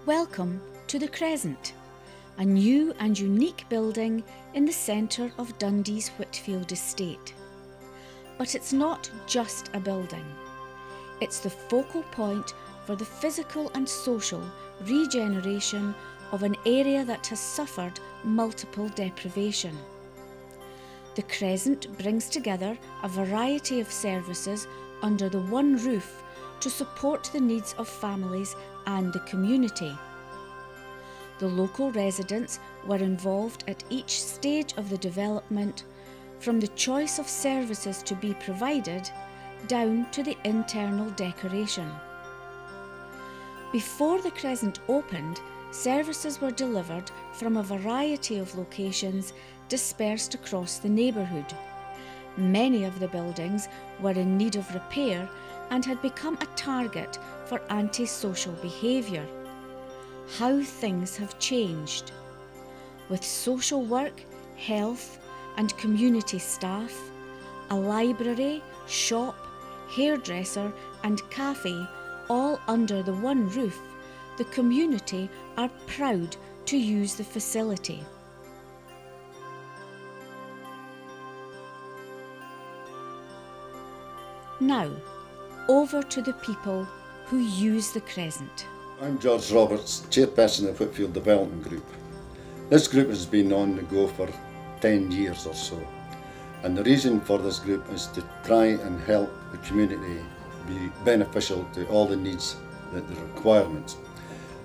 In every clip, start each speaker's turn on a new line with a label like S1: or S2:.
S1: Welcome to the Crescent, a new and unique building in the centre of Dundee's Whitfield estate. But it's not just a building. It's the focal point for the physical and social regeneration of an area that has suffered multiple deprivation. The Crescent brings together a variety of services under the one roof to support the needs of families and the community. The local residents were involved at each stage of the development, from the choice of services to be provided down to the internal decoration. Before the Crescent opened, services were delivered from a variety of locations dispersed across the neighbourhood. Many of the buildings were in need of repair and had become a target for antisocial behaviour. How things have changed. With social work, health and community staff, a library, shop, hairdresser and cafe all under the one roof, the community are proud to use the facility. Now, over to the people who use the Crescent.
S2: I'm George Roberts, Chairperson of Whitfield Development Group. This group has been on the go for 10 years or so, and the reason for this group is to try and help the community be beneficial to all the needs, the requirements.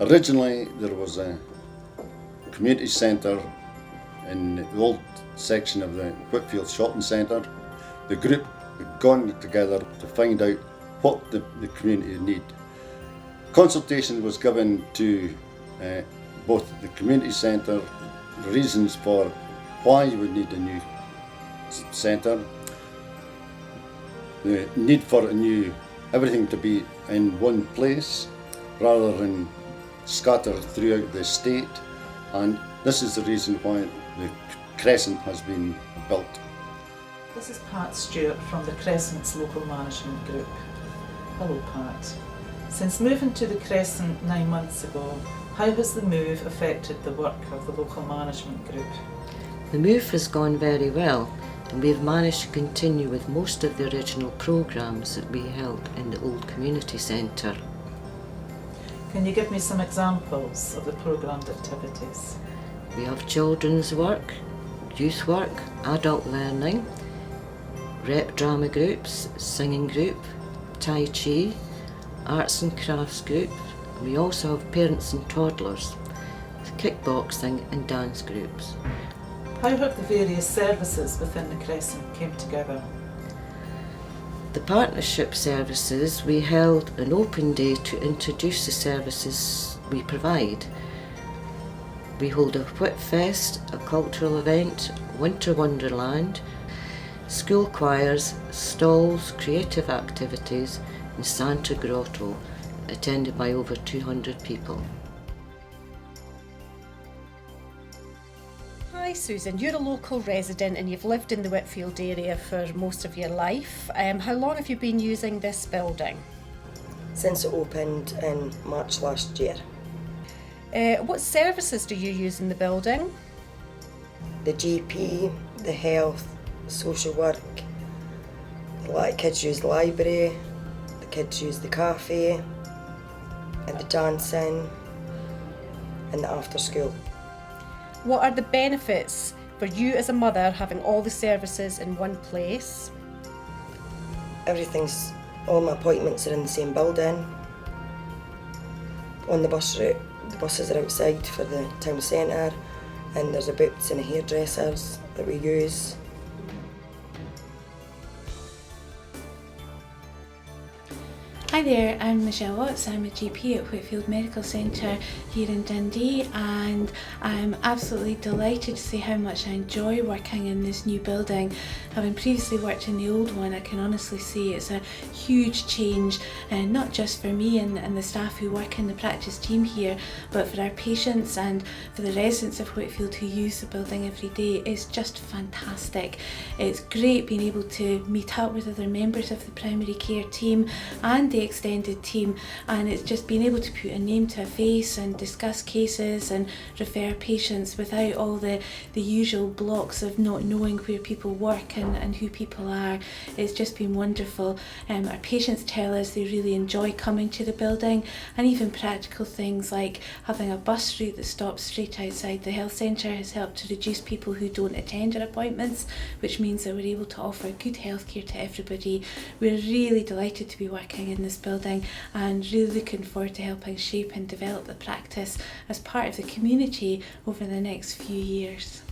S2: Originally there was a community centre in the old section of the Whitfield shopping centre. The group had gone together to find out what the community need. Consultation was given to both the community centre, reasons for why you would need a new centre, the need for everything to be in one place rather than scattered throughout the estate, and this is the reason why the Crescent has been built.
S3: This is Pat Stewart from the Crescent's local management group. Hello Pat. Since moving to the Crescent 9 months ago, how has the move affected the work of the local management group?
S4: The move has gone very well, and we have managed to continue with most of the original programmes that we held in the old community centre.
S3: Can you give me some examples of the programmed activities?
S4: We have children's work, youth work, adult learning, rep drama groups, singing group, Tai Chi, arts and crafts group. We also have parents and toddlers, kickboxing and dance groups.
S3: How have the various services within the Crescent came together?
S4: The partnership services, we held an open day to introduce the services we provide. We hold a Whitfest, a cultural event, Winter Wonderland, school choirs, stalls, creative activities and Santa Grotto, attended by over 200 people.
S5: Hi Susan, you're a local resident and you've lived in the Whitfield area for most of your life. How long have you been using this building?
S6: Since it opened in March last year.
S5: What services do you use in the building?
S6: The GP, the health, social work, a lot of kids use the library, the kids use the cafe, and the dancing, and the after school.
S5: What are the benefits for you as a mother having all the services in one place?
S6: All my appointments are in the same building. On the bus route, the buses are outside for the town centre, and there's a boots and a hairdressers that we use.
S7: Hi there, I'm Michelle Watts. I'm a GP at Whitfield Medical Centre here in Dundee, and I'm absolutely delighted to see how much I enjoy working in this new building. Having previously worked in the old one, I can honestly say it's a huge change, not just for me and the staff who work in the practice team here, but for our patients and for the residents of Whitfield who use the building every day. It's just fantastic. It's great being able to meet up with other members of the primary care team and the extended team, and it's just being able to put a name to a face and discuss cases and refer patients without all the usual blocks of not knowing where people work and who people are. It's just been wonderful. Our patients tell us they really enjoy coming to the building, and even practical things like having a bus route that stops straight outside the health centre has helped to reduce people who don't attend our appointments, which means that we're able to offer good healthcare to everybody. We're really delighted to be working in this building and really looking forward to helping shape and develop the practice as part of the community over the next few years.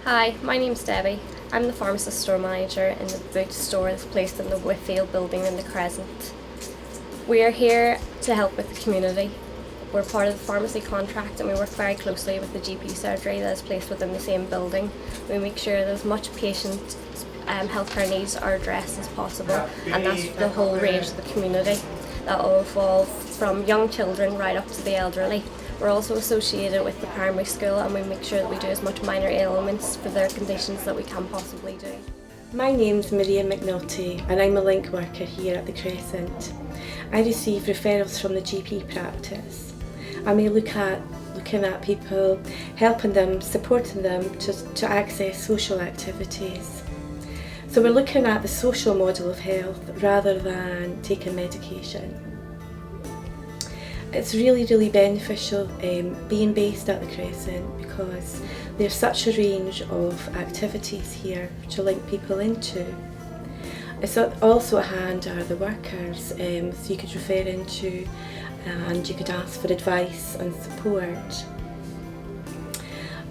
S8: Hi, my name's Debbie. I'm the pharmacist store manager in the boot store that's placed in the Whitfield building in the Crescent. We are here to help with the community. We're part of the pharmacy contract and we work very closely with the GP surgery that is placed within the same building. We make sure that as much patient healthcare needs are addressed as possible, and that's the whole range of the community. That will evolve from young children right up to the elderly. We're also associated with the primary school and we make sure that we do as much minor ailments for their conditions that we can possibly do.
S9: My name's Maria McNulty and I'm a link worker here at the Crescent. I receive referrals from the GP practice. I may looking at people, helping them, supporting them to access social activities. So we're looking at the social model of health rather than taking medication. It's really beneficial being based at the Crescent because there's such a range of activities here to link people into. It's also at hand are the workers, so you could refer into and you could ask for advice and support.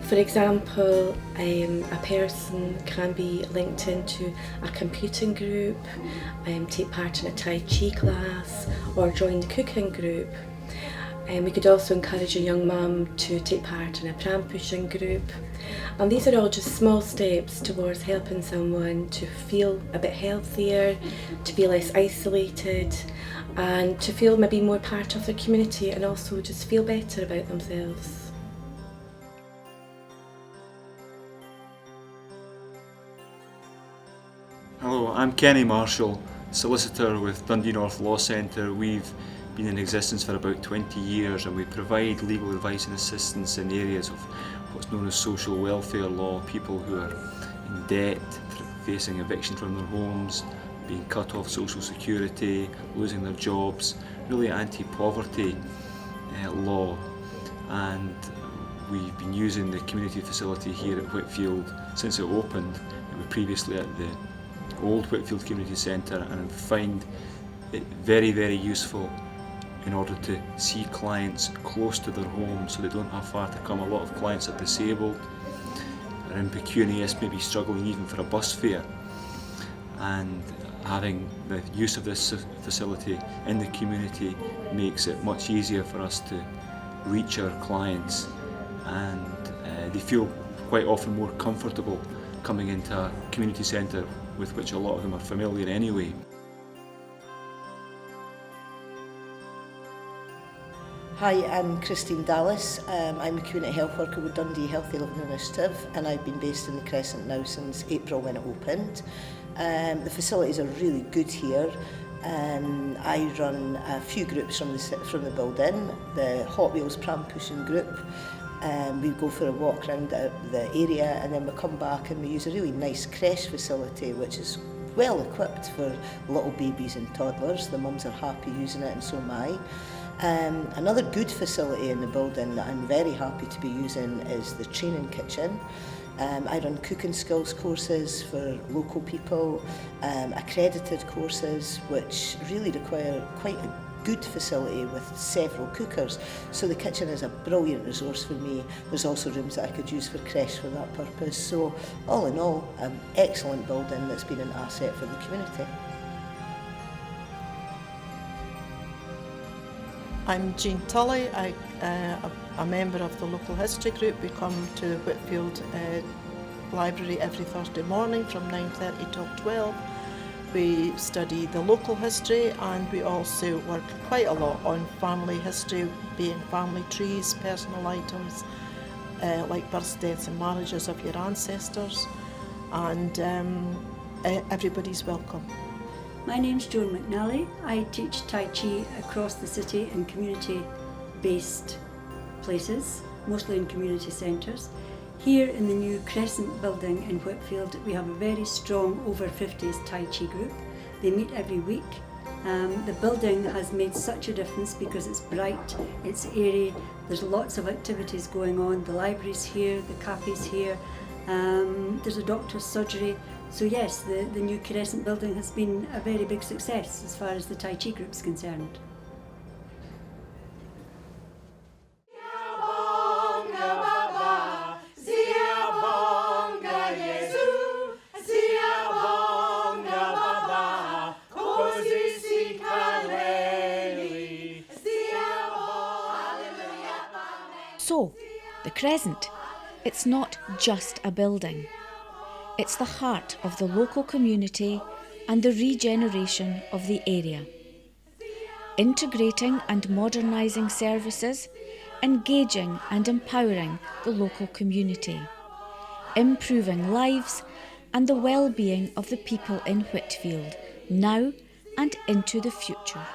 S9: For example, a person can be linked into a computing group, take part in a Tai Chi class or join the cooking group. We could also encourage a young mum to take part in a pram pushing group. And these are all just small steps towards helping someone to feel a bit healthier, to be less isolated, and to feel maybe more part of the community and also just feel better about themselves.
S10: Hello, I'm Kenny Marshall, solicitor with Dundee North Law Centre. We've been in existence for about 20 years and we provide legal advice and assistance in areas of what's known as social welfare law, people who are in debt, facing eviction from their homes, being cut off social security, losing their jobs, really anti-poverty law. And we've been using the community facility here at Whitfield since it opened. It was previously at the old Whitfield Community Centre, and I find it very useful in order to see clients close to their homes so they don't have far to come. A lot of clients are disabled, are in pecunious, maybe struggling even for a bus fare, and having the use of this facility in the community makes it much easier for us to reach our clients, and they feel quite often more comfortable coming into a community centre with which a lot of them are familiar anyway.
S11: Hi, I'm Christine Dallas. I'm a community health worker with Dundee Healthy Living Initiative, and I've been based in the Crescent now since April when it opened. The facilities are really good here. I run a few groups from the building. The Hot Wheels pram pushing group. We go for a walk around the area and then we come back and we use a really nice creche facility which is well equipped for little babies and toddlers. The mums are happy using it and so am I. Another good facility in the building that I'm very happy to be using is the training kitchen. I run cooking skills courses for local people, accredited courses which really require quite a good facility with several cookers. So the kitchen is a brilliant resource for me. There's also rooms that I could use for creche for that purpose. So all in all, an excellent building that's been an asset for the community.
S12: I'm Jean Tully, I'm a member of the local history group. We come to the Whitfield Library every Thursday morning from 9:30 till 12. We study the local history and we also work quite a lot on family history, being family trees, personal items like births, deaths and marriages of your ancestors, and everybody's welcome.
S13: My name's Joan McNally. I teach Tai Chi across the city in community-based places, mostly in community centres. Here in the new Crescent Building in Whitfield, we have a very strong over 50s Tai Chi group. They meet every week. The building has made such a difference because it's bright, it's airy, there's lots of activities going on. The library's here, the cafe's here, there's a doctor's surgery. So yes, the new Crescent Building has been a very big success as far as the Tai Chi group's concerned.
S1: So, the Crescent, it's not just a building. It's the heart of the local community and the regeneration of the area. Integrating and modernising services, engaging and empowering the local community, improving lives and the well-being of the people in Whitfield, now and into the future.